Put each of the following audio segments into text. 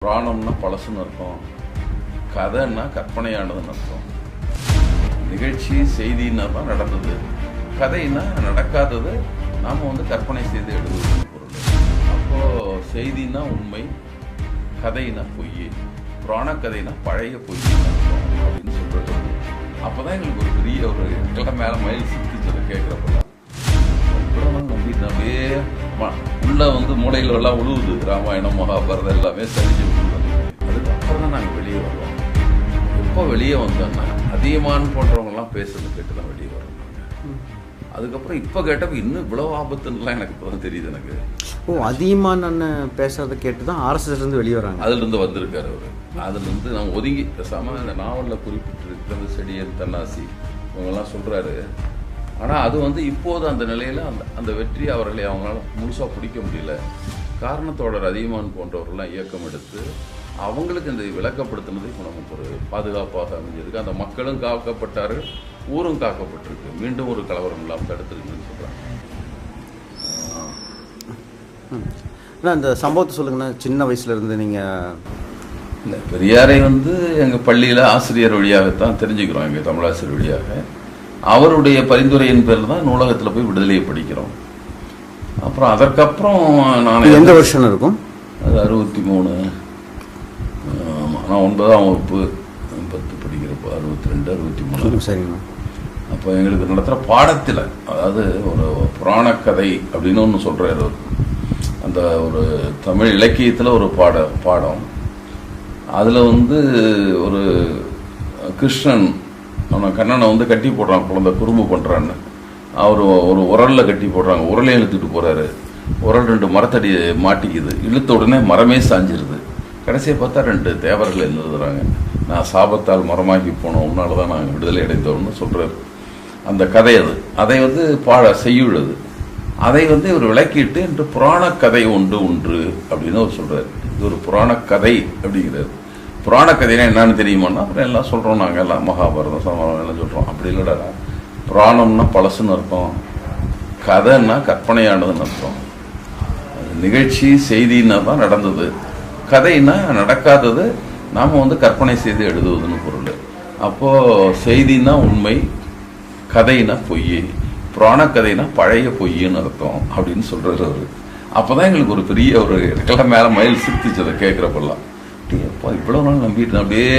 புராணம்னா பழசுன்னு அர்த்தம், கதைன்னா கற்பனையானதுன்னு அர்த்தம். நிகழ்ச்சி செய்தின்னா தான் நடந்தது, கதைன்னா நடக்காதது நாம் கற்பனை செய்து எழுதுவது பொருள். அப்போது செய்தின்னா உண்மை, கதைனா பொய், புராண கதைனா பழைய பொய் அப்படின்னு சொல்கிறது. அப்போ தான் எங்களுக்கு ஒரு பெரிய ஒரு கிளை மேலே மயில் சித்திச்சதை கேட்குறப்பெல்லாம் நம்பிட்டு அப்படியே உள்ள மூளையில எல்லாம் உழுவுது. ராமாயணம் மகாபாரதம் எல்லாமே சரிஞ்சு விழுது. அதுக்கப்புறம் தான் நாங்கள் வெளியே வரோம். எப்போ வெளியே வந்தோம்னா அதிகமான போன்றவங்கலாம் பேசுறது கேட்டு தான் வெளியே வரோம். அதுக்கப்புறம் இப்போ கேட்டப்ப இன்னும் இவ்வளவு ஆபத்துலாம் எனக்கு இப்போ தான் தெரியுது எனக்கு. அதிகமான பேசுறதை கேட்டு தான் ஆர்எஸ்எஸ் இருந்து வெளியே வராங்க. அதுலேருந்து வந்திருக்காரு அவர். அதுலேருந்து நாங்கள் ஒதுங்கி பேசாம இந்த நாவலில் குறிப்பிட்டிருக்கிறது செடியன் தன்னாசி இவங்கெல்லாம் சொல்கிறாரு. ஆனால் அது இப்போது அந்த நிலையில் அந்த வெற்றி அவர்களை அவங்களால முழுசாக பிடிக்க முடியல. காரணத்தோடர் அதிகமான் போன்றவர்கள்லாம் இயக்கம் எடுத்து அவங்களுக்கு இந்த விளக்கப்படுத்தினது இப்போ நமக்கு ஒரு பாதுகாப்பாக அமைஞ்சிருக்கு. அந்த மக்களும் காக்கப்பட்டார்கள், ஊரும் காக்கப்பட்டிருக்கு. மீண்டும் ஒரு கலவரம் இல்லாமல் தடுத்துருக்குன்னு சொல்கிறாங்க. அந்த சம்பவத்தை சொல்லுங்கண்ணா. சின்ன வயசுலேருந்து நீங்கள் இல்லை, பெரியாரை எங்கள் பள்ளியில் ஆசிரியர் வழியாகத்தான் தெரிஞ்சுக்கிறோம். எங்கள் தமிழாசிரியர் வழியாக அவருடைய பரிந்துரையின் பேரில் தான் நூலகத்தில் போய் விடுதலையை படிக்கிறோம். அப்புறம் அதற்கப்புறம் நான் எந்த வருஷம் இருக்கும்? அது 63. ஆமாம், நான் 9ஆம் வகுப்பு 10 படிக்கிறப்போ 62 63. சரிங்கண்ணா. அப்போ எங்களுக்கு நடத்துகிற பாடத்தில், அதாவது ஒரு புராணக்கதை அப்படின்னு ஒன்று சொல்கிறார். அந்த ஒரு தமிழ் இலக்கியத்தில் ஒரு பாடம் அதில் ஒரு கிருஷ்ணன் அவனை கண்ணனை கட்டி போடுறான், குழந்தை குறும்பு பண்ணுறான்னு. அவர் ஒரு உரலில் கட்டி போடுறாங்க, உரலையும் இழுத்துட்டு போகிறாரு. உரல் 2 மரத்தடி மாட்டிக்குது, இழுத்த உடனே மரமே சாஞ்சிருது. கடைசியை பார்த்தா 2 தேவர்கள் எழுதுறாங்க. நான் சாபத்தால் மரமாகி போனோம், உன்னால தான் நாங்கள் விடுதலை அடைந்தோம்னு சொல்கிறார். அந்த கதை அதை செய்யுள்ளது. அதை இவர் விளக்கிட்டு என்று புராணக்கதை ஒன்று அப்படின்னு அவர் சொல்கிறார். இது ஒரு புராணக்கதை அப்படிங்கிறார். புராணக்கதைனா என்னன்னு தெரியுமான்னா அப்புறம் எல்லாம் சொல்கிறோம். நாங்கள் எல்லாம் மகாபாரதம் சமாதானம் எல்லாம் சொல்கிறோம். அப்படி இல்லைடா, புராணம்னா பழசுன்னு அர்த்தம், கதைன்னா கற்பனையானதுன்னு அர்த்தம். நிகழ்ச்சி செய்தின்னா தான் நடந்தது, கதைன்னா நடக்காதது நாம் கற்பனை செய்து எழுதுவதுன்னு பொருள். அப்போது செய்தின்னா உண்மை, கதைனா பொய், புராண கதைனா பழைய பொய்ன்னு அர்த்தம் அப்படின்னு சொல்கிறார் அவர். அப்போ தான் எங்களுக்கு ஒரு பெரிய ஒரு கிளை மேலே மயில் சித்திச்சதை கேட்குறப்பெல்லாம் இவ்வளோ நாள் நம்பிட்டு அப்படியே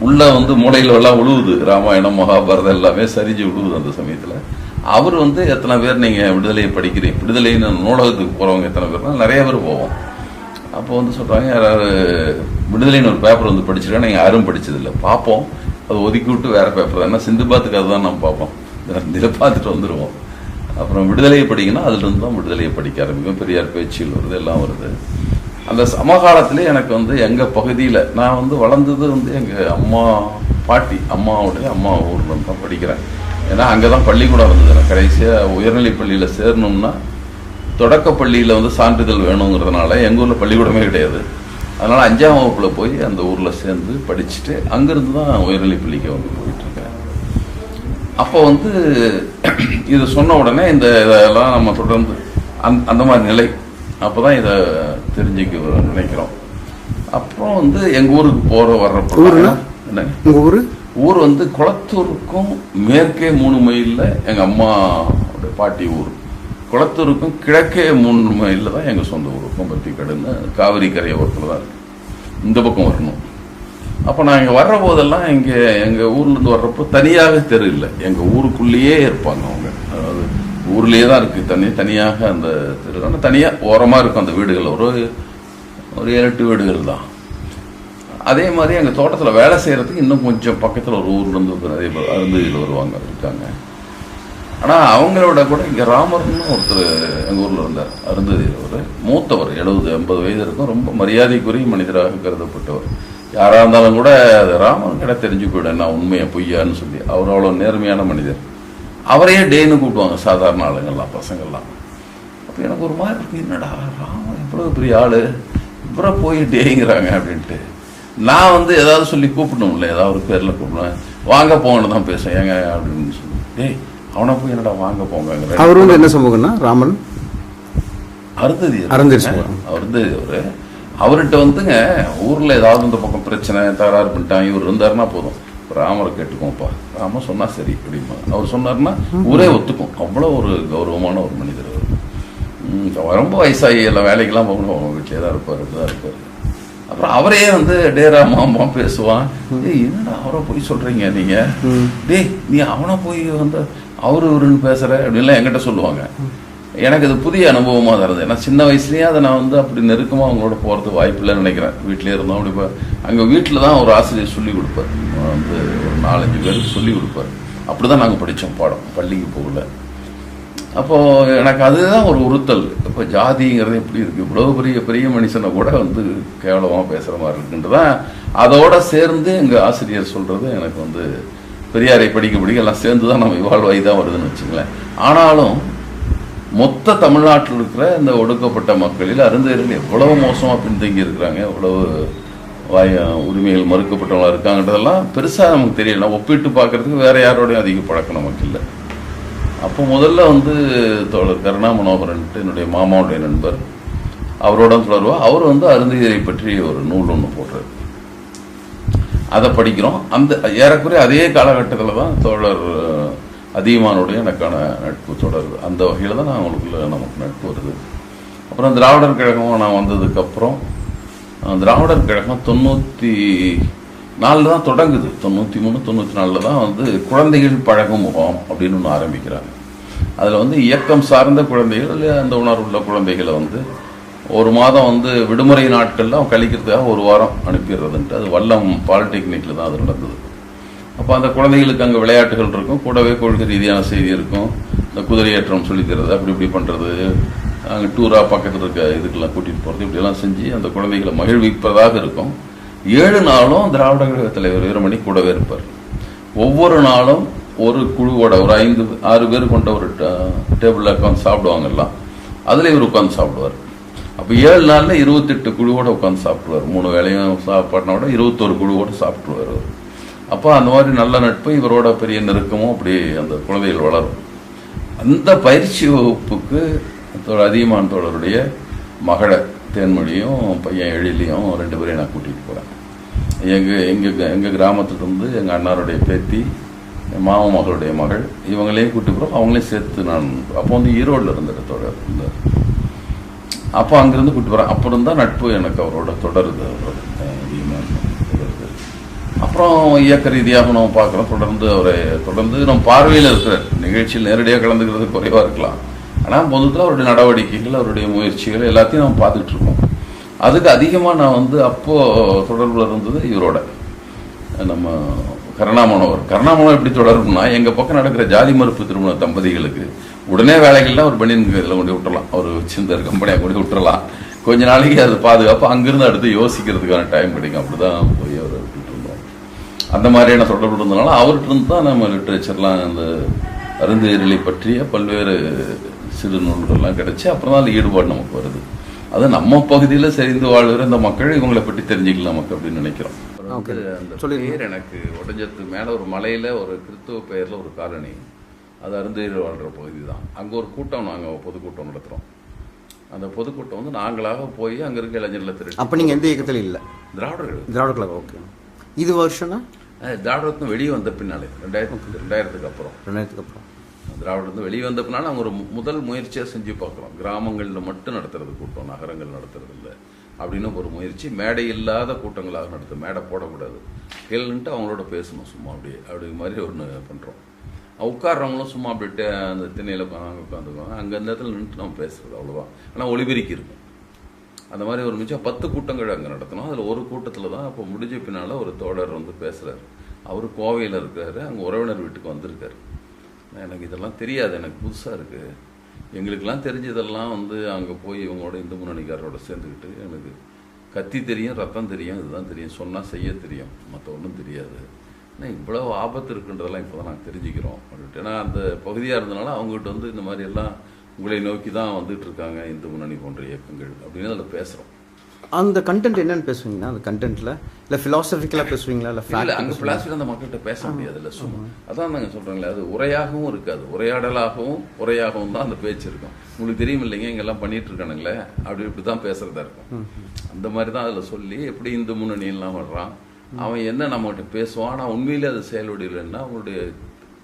உள்ள மூளையில எல்லாம் உழுவுது. ராமாயணம் மகாபாரதம் எல்லாமே சரிஞ்சு விழுவுது. அந்த சமயத்தில் அவர் எத்தனை பேர் நீங்கள் விடுதலையை படிக்கிறீங்க, விடுதலைன்னு நூலகத்துக்கு போகிறவங்க எத்தனை பேர்னா நிறைய பேர் போவோம். அப்போ சொல்கிறாங்க, யாராவது விடுதலைன்னு ஒரு பேப்பர் படிச்சுட்டா நீங்கள் யாரும் படித்ததில்லை, பார்ப்போம், அதை ஒதுக்கி விட்டு வேறு பேப்பர் தான். ஏன்னா சிந்துபாத்துக்கு அதுதான் நம்ம பார்ப்போம், இதை பார்த்துட்டு வந்துடுவோம். அப்புறம் விடுதலையை படிக்கணும், அதுலேருந்து தான் விடுதலையை படிக்க ஆரம்பிக்கும். பெரியார் பேச்சில் வருது, எல்லாம் வருது. அந்த சமகாலத்திலே எனக்கு எங்கள் பகுதியில் நான் வளர்ந்தது எங்கள் அம்மாவுடைய அம்மா ஊரில் தான் படிக்கிறேன். ஏன்னா அங்கே தான் பள்ளிக்கூடம் இருந்தது. நான் கடைசியாக உயர்நிலை பள்ளியில் சேரணும்னா தொடக்கப்பள்ளியில் சான்றிதழ் வேணுங்கிறதுனால எங்கள் ஊரில் பள்ளிக்கூடமே கிடையாது. அதனால் 5ஆம் வகுப்பில் போய் அந்த ஊரில் சேர்ந்து படிச்சுட்டு அங்கேருந்து தான் உயர்நிலை பள்ளிக்கு போயிட்டுருக்கேன். அப்போ இது சொன்ன உடனே இதெல்லாம் நம்ம தொடர்ந்து அந்த மாதிரி நிலை அப்போ தான் இதை தெரிஞ்சுக்க நினைக்கிறோம். அப்புறம் எங்கள் ஊருக்கு போகிற வர்றப்போ என்ன ஊர் குளத்தூருக்கும் மேற்கே 3 மைலில் எங்கள் அம்மாவோட பாட்டி ஊர், குளத்தூருக்கும் கிழக்கே 3 மைலில் தான் எங்கள் சொந்த ஊர் கொம்பத்திக்கடுன்னு காவிரி கரையை ஓரத்தில் தான் இருக்குது. இந்த பக்கம் வரணும். அப்போ நான் இங்கே வர்ற போதெல்லாம் எங்கள் ஊர்லேருந்து வர்றப்போ தனியாக தெரு இல்லை, எங்கள் ஊருக்குள்ளேயே இருப்பாங்க அவங்க. அதாவது ஊர்லேயே தான் இருக்குது, தனியாக அந்த தெரு. ஆனால் தனியாக ஓரமாக இருக்கும் அந்த வீடுகள், ஒரு 7-8 வீடுகள் தான். அதே மாதிரி எங்கள் தோட்டத்தில் வேலை செய்கிறதுக்கு இன்னும் கொஞ்சம் பக்கத்தில் ஒரு ஊர்லேருந்து நிறைய பேர் அருந்ததியில் இருக்காங்க. ஆனால் அவங்களோட கூட இங்கே ராமர்னு ஒருத்தர் எங்கள் ஊரில் இருந்தார். அருந்ததியில் ஒரு மூத்தவர், 70-80 வயது இருக்கும், ரொம்ப மரியாதைக்குரிய மனிதராக கருதப்பட்டவர். யாராக இருந்தாலும் கூட அது ராமன் கிட்ட தெரிஞ்சு போயிடும் நான் உண்மையை பொய்யான்னு சொல்லி. அவர் அவ்வளோ நேர்மையான மனிதர். அவரையே டேன்னு கூப்பிடுவாங்க சாதாரண ஆளுங்கள்லாம், பசங்கள்லாம். அப்போ எனக்கு ஒரு மாதிரி இருக்கு, என்னடா ராமன் எவ்வளோ பெரிய ஆள், இவரை போய் டேங்கிறாங்க அப்படின்ட்டு. நான் ஏதாவது சொல்லி கூப்பிடணும்ல, ஏதாவது ஒரு பேரில் கூப்பிடுவேன். வாங்க போங்கன்னு தான் பேசுவேன், ஏங்க அப்படின்னு சொல்லி. டேய் அவனை போய் என்னடா வாங்க போங்க. அவர் என்ன சமூகம்னா ராமன் அருந்ததி. அவர் அவர்கிட்ட வந்துங்க ஊரில் ஏதாவது இந்த பக்கம் பிரச்சனை தகராறு பண்ணிட்டான் இவர் இருந்தாருன்னா போதும், ராமரை கேட்டுக்கோப்பா, ராமர் சொன்னா சரி அப்படிமா அவர் சொன்னார்னா ஊரே ஒத்துக்கும். அவ்வளோ ஒரு கௌரவமான ஒரு மனிதர் அவர். ரொம்ப வயசாகி எல்லாம் வேலைக்கெல்லாம் போகணும், அவங்க வீட்டிலே தான் இருப்பார், இப்படிதான் இருப்பார். அப்புறம் அவரே வந்து டேரா மாமா பேசுவான், ஏய் என்னடா அவரை போய் சொல்றீங்க நீங்க, டேய் நீ அவனை போய் வந்து அவரு இவருன்னு பேசுற அப்படின்லாம் என்கிட்ட சொல்லுவாங்க. எனக்கு அது புதிய அனுபவமாக தான் இருந்தது. ஏன்னா சின்ன வயசுலேயே அதை நான் வந்து அப்படி நெருக்கமாக அவங்களோட போகிறதுக்கு வாய்ப்பு இல்லைன்னு நினைக்கிறேன். வீட்டிலே இருந்தோம் அப்படி அங்கே வீட்டில் தான் ஒரு ஆசிரியர் சொல்லிக் கொடுப்பார், வந்து ஒரு 4-5 பேருக்கு சொல்லிக் கொடுப்பார். அப்படி தான் நாங்கள் படித்தோம் பாடம், பள்ளிக்கு போகல. அப்போது எனக்கு அதுதான் ஒரு உறுத்தல். இப்போ ஜாதிங்கிறது எப்படி இருக்குது, இவ்வளோ பெரிய பெரிய மனுஷனை கூட வந்து கேவலமாக பேசுகிற மாதிரி இருக்குன்றதான் அதோட சேர்ந்து எங்கள் ஆசிரியர் சொல்கிறது எனக்கு வந்து பெரியாரை படிக்க எல்லாம் சேர்ந்து தான் நம்ம இவால்வ் ஆகி தான் வருதுன்னு வச்சுங்களேன். ஆனாலும் மொத்த தமிழ்நாட்டில் இருக்கிற இந்த ஒடுக்கப்பட்ட மக்களில் அருந்ததியர்கள் எவ்வளவு மோசமாக பின்தங்கி இருக்கிறாங்க, எவ்வளவு உரிமைகள் மறுக்கப்பட்டவங்களா இருக்காங்கன்றதெல்லாம் பெருசாக நமக்கு தெரியல. ஒப்பிட்டு பார்க்கறதுக்கு வேற யாரோடையும் அதிக பழக்கம் நமக்கு இல்லை. அப்போ முதல்ல வந்து தோழர் கருணா மனோகரன்ட்டு என்னுடைய மாமாவுடைய நண்பர், அவரோட தொடர்பா அவர் வந்து அருந்ததியரை பற்றி ஒரு நூல் ஒன்று போடுறாரு. அதை படிக்கிறோம். அந்த ஏறக்குறைய அதே காலகட்டத்தில் தான் தோழர் அதிகமானுடைய எனக்கான நட்பு தொடருது. அந்த வகையில் தான் நான் அவங்களுக்குள்ள நமக்கு நட்பு வருது. அப்புறம் திராவிடர் கழகம் நான் வந்ததுக்கப்புறம் திராவிடர் கழகம் 94 தான் தொடங்குது. 93, 94 தான் வந்து குழந்தைகள் பழகும் முகாம் அப்படின்னு ஒன்று ஆரம்பிக்கிறாங்க. அதில் வந்து இயக்கம் சார்ந்த குழந்தைகள் இல்லை அந்த உணர்வுள்ள குழந்தைகளை வந்து ஒரு மாதம் வந்து விடுமுறை நாட்களில் அவன் கழிக்கிறதுக்காக ஒரு வாரம் அனுப்பிடுறதுன்ட்டு அது வல்லம் பாலிடெக்னிக்கில் தான் அது நடந்தது. அப்போ அந்த குழந்தைகளுக்கு அங்கே விளையாட்டுகள் இருக்கும், கூடவே கொள்கை ரீதியான செய்தி இருக்கும். இந்த குதிரையேற்றம் சொல்லித்தரது, அப்படி இப்படி பண்ணுறது, அங்கே டூராக பக்கத்தில் இருக்க இதுக்கெல்லாம் கூட்டிகிட்டு போகிறது, இப்படியெல்லாம் செஞ்சு அந்த குழந்தைகளை மகிழ்விப்பதாக இருக்கும். 7 நாளும் திராவிட கழக தலைவர் வீரமணி கூடவே இருப்பார். ஒவ்வொரு நாளும் ஒரு குழுவோட ஒரு 5-6 பேர் கொண்ட ஒரு டேபிளில் உட்காந்து சாப்பிடுவாங்கலாம், அதில் இவர் உட்காந்து சாப்பிடுவார். அப்போ 7 நாளில் 28 குழுவோட உட்காந்து சாப்பிடுவார். 3 வேளையும் சாப்பாட்டினோட 21 குழுவோடு சாப்பிடுவார் அவர். அப்போ அந்த மாதிரி நல்ல நட்பு, இவரோட பெரிய நெருக்கமும் அப்படி அந்த குழந்தைகள் வளரும். அந்த பயிற்சி வகுப்புக்கு அதிகமான தோழருடைய மகளை தேன்மொழியும் பையன் எழிலையும் 2 பேரையும் நான் கூட்டிகிட்டு போகிறேன். எங்கள் கிராமத்துலேருந்து எங்கள் அண்ணாருடைய பேத்தி, மாமா மகளுடைய மகள், இவங்களையும் கூட்டிட்டு போகிறோம். அவங்களையும் சேர்த்து நான் அப்போ வந்து ஈரோடில் இருந்த தோழர் இருந்தார். அப்போ அங்கேருந்து கூப்பிட்டு போகிறேன். அப்புறம் தான் நட்பு எனக்கு அவரோட தொடருது, அவரோட அதிகமாக தொடருது. அப்புறம் இயக்க ரீதியாக நம்ம பார்க்குறோம். தொடர்ந்து நம்ம பார்வையில் இருக்கிற நிகழ்ச்சியில் நேரடியாக கலந்துக்கிறது குறைவாக இருக்கலாம். ஆனால் பொதுத்தில் அவருடைய நடவடிக்கைகள், அவருடைய முயற்சிகள் எல்லாத்தையும் நம்ம பார்த்துட்டு இருக்கோம். அதுக்கு அதிகமாக நான் வந்து அப்போது தொடர்பில் இருந்தது இவரோட நம்ம கருணாமனோகர் எப்படி தொடர்புனா, எங்கள் பக்கம் நடக்கிற ஜாதி மறுப்பு திருமண தம்பதிகளுக்கு உடனே வேலைகள்லாம் ஒரு பனியன் இதில் கொண்டு விட்டுறலாம், அவர் வச்சிருந்த கம்பெனியாக கொண்டு விட்டுறலாம். கொஞ்ச நாளைக்கு அது பாதுகாப்பு, அங்கிருந்து அடுத்து யோசிக்கிறதுக்கான டைம் கிடைக்கும். அப்படி தான் போய் அவர் விட்டுட்டு இருந்தோம். அந்த மாதிரியான தொடர்பு இருந்ததுனால அவர்கிட்ட இருந்து தான் நம்ம லிட்ரேச்சர்லாம் அந்த அருந்ததியர்களை பற்றிய பல்வேறு சிறு நூல்கள்லாம் கிடைச்சி அப்புறம் தான் அந்த ஈடுபாடு நமக்கு வருது. அது நம்ம பகுதியில் சரிந்து வாழ்கிற இந்த மக்கள் இவங்களை பற்றி தெரிஞ்சுக்கலாம் நமக்கு அப்படின்னு நினைக்கிறோம். அந்த பேர் எனக்கு ஒட்டஞ்சத்து மேலே ஒரு மலையில் ஒரு கிறிஸ்துவ பெயரில் ஒரு காலனி, அது அருந்ததியர் வாழ்கிற பகுதி தான். அங்கே ஒரு கூட்டம், நாங்கள் பொதுக்கூட்டம் நடத்துகிறோம். அந்த பொதுக்கூட்டம் வந்து நாங்களாக போய் அங்கே இருக்க இளைஞர்களை திரட்டி. அப்போ நீங்கள் எந்த இயக்கத்தில் இல்லை? திராவிட கழகம். ஓகே. இது வருஷம்னா திராவிடத்துக்கு வெளியே வந்த பின்னாலே 2000க்கு அப்புறம் திராவிடத்து வெளியே வந்த பின்னால அவங்க ஒரு முதல் முயற்சியாக செஞ்சு பார்க்குறோம். கிராமங்களில் மட்டும் நடத்துறது கூட்டம், நகரங்கள் நடத்துறது இல்லை அப்படின்னு ஒரு முயற்சி. மேடை இல்லாத கூட்டங்களாக நடத்தும், மேடை போடக்கூடாது, கேளுன்ட்டு அவங்களோட பேசணும் சும்மா அப்படி மாதிரி ஒன்று பண்ணுறோம். உட்கார்றவங்களும் சும்மா அப்படின்ட்டு அந்த திண்ணையில் உட்காந்துக்குவாங்க, அங்கே அந்த இடத்துல நின்றுட்டு நம்ம பேசுறது அவ்வளோதான். ஆனால் ஒளிபெருக்கி இருக்கும். அந்த மாதிரி ஒரு மிச்சம் 10 கூட்டங்கள் அங்கே நடத்தணும். அதில் ஒரு கூட்டத்தில் தான் அப்போ முடிஞ்ச பின்னால் ஒரு தோழர் வந்து பேசுகிறார். அவர் கோவையில் இருக்காரு, அங்கே உறவினர் வீட்டுக்கு வந்திருக்காரு. எனக்கு இதெல்லாம் தெரியாது, எனக்கு புதுசாக இருக்குது. எங்களுக்கெல்லாம் தெரிஞ்சதெல்லாம் வந்து அங்கே போய் இவங்களோட இந்து முன்னணிக்காரரோட சேர்ந்துக்கிட்டு எனக்கு கத்தி தெரியும், ரத்தம் தெரியும், இதுதான் தெரியும், சொன்னால் செய்ய தெரியும், மற்ற ஒன்றும் தெரியாது. ஆனால் இவ்வளோ ஆபத்து இருக்குன்றதெல்லாம் இப்போ தான் நாங்கள் தெரிஞ்சுக்கிறோம் அப்படின்ட்டு. ஏன்னா அந்த பகுதியாக இருந்தனால அவங்ககிட்ட வந்து இந்த மாதிரி எல்லாம் உங்களை நோக்கி தான் வந்துட்டு இருக்காங்க இந்து முன்னணி போன்ற இயக்கங்கள் அப்படின்னு அதில் பேசுகிறோம். அந்த கண்டென்ட் என்னன்னு பேசுவீங்கன்னா அந்த கண்டென்ட்ல இல்லை ஃபிலாசபிக்கலாக பேசுவீங்களா இல்லை இல்லை அங்கே பிளாஸ்டிக் அந்த மக்கள்கிட்ட பேச முடியாது இல்லை சும்மா அதான் நாங்கள் சொல்கிறோங்களே அது உரையாகவும் இருக்காது உரையாகவும் தான் அந்த பேச்சு இருக்கும். உங்களுக்கு தெரியும் இல்லைங்க இங்கெல்லாம் பண்ணிட்டு இருக்கானுங்களே இப்படி தான் பேசுறதா இருக்கும். அந்த மாதிரி தான் அதில் சொல்லி எப்படி இந்து முன்னணியெல்லாம் வர்றான் அவன் என்ன நம்மகிட்ட பேசுவான் ஆனால் உண்மையிலே அது செயல்படலைன்னா அவனுடைய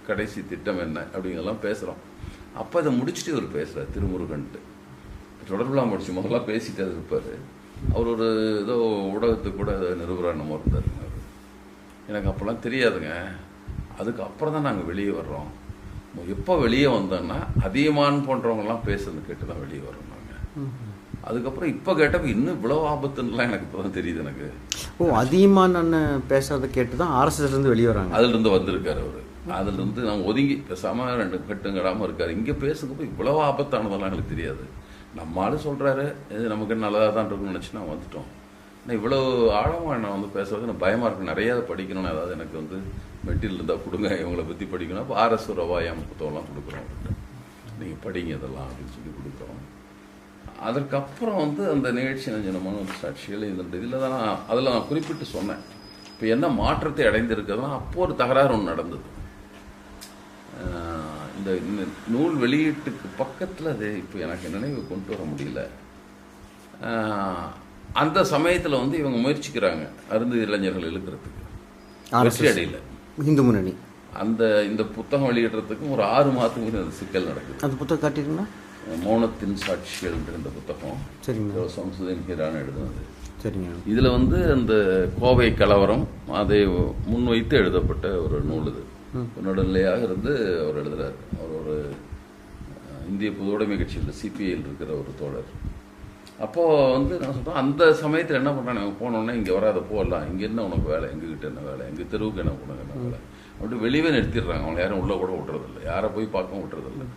கடைசி திட்டம் என்ன அப்படிங்கிறதெல்லாம் பேசுகிறோம். அப்போ அதை முடிச்சுட்டு இவர் பேசுகிறார் திருமுருகன்ட்டு தொடர்புலாம் முடிச்சு முதல்ல பேசிட்டு அது இருப்பார். அவர் ஒரு ஏதோ ஊடகத்துக்கு கூட நிருபராக நம்ம இருந்தாருங்க. எனக்கு அப்போல்லாம் தெரியாதுங்க. அதுக்கப்புறம் தான் நாங்கள் வெளியே வர்றோம். எப்போ வெளியே வந்தோன்னா அதிகமான் போன்றவங்கலாம் பேசுறது கேட்டு தான் வெளியே வர்றோம் நாங்கள். அதுக்கப்புறம் இப்போ கேட்டப்ப இன்னும் இவ்வளோ ஆபத்துன்னெலாம் எனக்கு இப்போ தான் தெரியுது எனக்கு. அதிகமான் அண்ணன் பேசுறதை கேட்டு தான் ஆர்எஸ்எஸ்லேருந்து வெளியே வராங்க. அதுலேருந்து வந்திருக்காரு அவர். அதுலேருந்து நாங்கள் ஒதுங்கி பேசாமல் 2 கட்டுங்கிடாமல் இருக்கார். இங்கே பேசுகிறப்ப இவ்வளோ ஆபத்தானதெல்லாம் எங்களுக்கு தெரியாது. நம்மளாலும் சொல்கிறாரு இது நமக்கு நல்லதாக தான் இருக்குன்னு நினச்சி நான் வந்துட்டோம். ஆனால் இவ்வளோ ஆழமாக நான் வந்து பேசுறது எனக்கு பயமாக இருக்குது. நிறையா படிக்கணும்னு ஏதாவது எனக்கு வந்து மெட்டீரியல் இருந்தால் கொடுங்க இவங்களை பற்றி படிக்கணும். அப்போ RS ரவாயாம் புத்தகம்லாம் கொடுக்குறோம் அவர்கிட்ட. நீங்கள் படிங்க இதெல்லாம் அப்படின்னு சொல்லி கொடுக்குறோம். அதற்கப்புறம் வந்து அந்த நிகழ்ச்சி நஞ்சனமான சாட்சிகள் இந்த இதில் தான் அதில் நான் குறிப்பிட்டு சொன்னேன். இப்போ என்ன மாற்றத்தை அடைந்திருக்கிறதுனா அப்போ ஒரு தகராறு ஒன்று நடந்தது. இந்த நூல் வெளியீட்டுக்கு பக்கத்தில் அது இப்போ எனக்கு நினைவு கொண்டு வர முடியல. அந்த சமயத்தில் வந்து இவங்க முயற்சிக்கிறாங்க அருந்து இளைஞர்கள் இழுக்கிறதுக்கு. வெற்றி அடையில் இந்து முன்னணி இந்த புத்தகம் வெளியிடுறதுக்கும் ஒரு 6 மாதத்துக்கு அந்த சிக்கல் நடக்குது. அந்த புத்தகம் காட்டிங்கன்னா மௌனத்தின் சாட்சிகள் இந்த புத்தகம் சரிங்க சம்சுதீன் ஹீரான் எழுதுனது. சரிங்க. இதில் வந்து அந்த கோவை கலவரம் அதை முன்வைத்து எழுதப்பட்ட ஒரு நூல். இது நடுநிலையாக இருந்து அவர் எழுதுறாரு. அவர் ஒரு இந்திய பொதுவுடைமை கட்சியில் CPIயில் இருக்கிற ஒரு தோழர். அப்போது வந்து நான் சொல்கிறேன் அந்த சமயத்தில் என்ன பண்ணுறாங்க நாங்கள் போனோன்னே இங்கே வராத போகலாம் இங்கே என்ன உனக்கு வேலை எங்ககிட்ட என்ன வேலை எங்கள் தெருவுக்கு என்ன உனக்கு என்ன வேலை அப்படி வெளியே நிறுத்திடுறாங்க. அவங்க யாரும் உள்ளே கூட விட்டுறதில்லை யாரை போய் பார்க்கவும் விட்டுறதில்லை.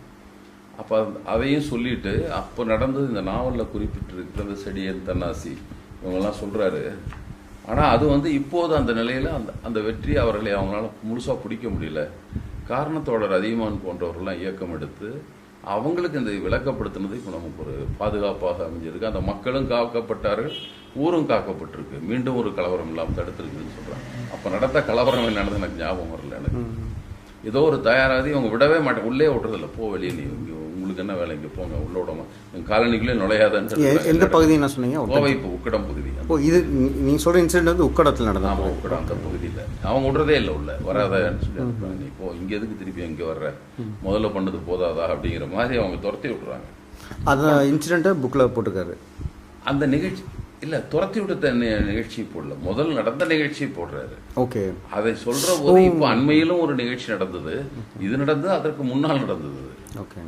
அப்போ அதையும் சொல்லிட்டு அப்போ நடந்தது இந்த நாவலில் குறிப்பிட்டிருக்கிறது செடியன் தன்னாசி இவங்கெல்லாம் சொல்கிறாரு. ஆனால் அது வந்து இப்போது அந்த நிலையில் அந்த வெற்றி அவர்களை அவங்களால முழுசாக பிடிக்க முடியல. காரணத்தோடர் அதிகமான் போன்றவர்கள்லாம் இயக்கம் எடுத்து அவங்களுக்கு இந்த விளக்கப்படுத்தினது இப்போ நமக்கு ஒரு பாதுகாப்பாக அமைஞ்சிருக்கு. அந்த மக்களும் காக்கப்பட்டார்கள் ஊரும் காக்கப்பட்டிருக்கு. மீண்டும் ஒரு கலவரம் இல்லாமல் தடுத்துருக்குன்னு சொல்கிறாங்க. அப்போ நடந்த கலவரம் நடந்து எனக்கு ஞாபகம் வரல. எனக்கு ஏதோ ஒரு தயாராகி அவங்க விடவே மாட்டேன் உள்ளே விட்டுறதில்ல. போ வெளியே நீ உங்களுக்கு என்ன வேலை இங்கே போங்க உள்ள விடாம காலனிக்குள்ளே நுழையாதன்னு. எந்த பகுதியை நான் சொன்னீங்க? கோவை இப்போ உக்கடம் பகுதி. இது நீங்கள் சொல்கிற இன்சிடென்ட் வந்து உக்கடத்தில் நடந்தா? ஆமாம் உக்கடம் அந்த பகுதியில் அவங்க விடுறதே இல்லை உள்ள வராதன்னு சொல்லி நீ இப்போ இங்கே எதுக்கு திருப்பி இங்கே வர்ற முதல்ல பண்ணது போதாதா அப்படிங்கிற மாதிரி அவங்க துரத்தி விட்டுறாங்க. அந்த இன்சிடென்ட்டை புக்கில் போட்டிருக்காரு. அந்த நிகழ்ச்சி இல்லை துரத்தி விட்ட நிகழ்ச்சி போடல முதல் நடந்த நிகழ்ச்சியை போடுறாரு. ஓகே. அதை சொல்கிற போது இப்போ அண்மையிலும் ஒரு நிகழ்ச்சி நடந்தது. இது நடந்தது அதற்கு முன்னால் நடந்தது. ஓகே.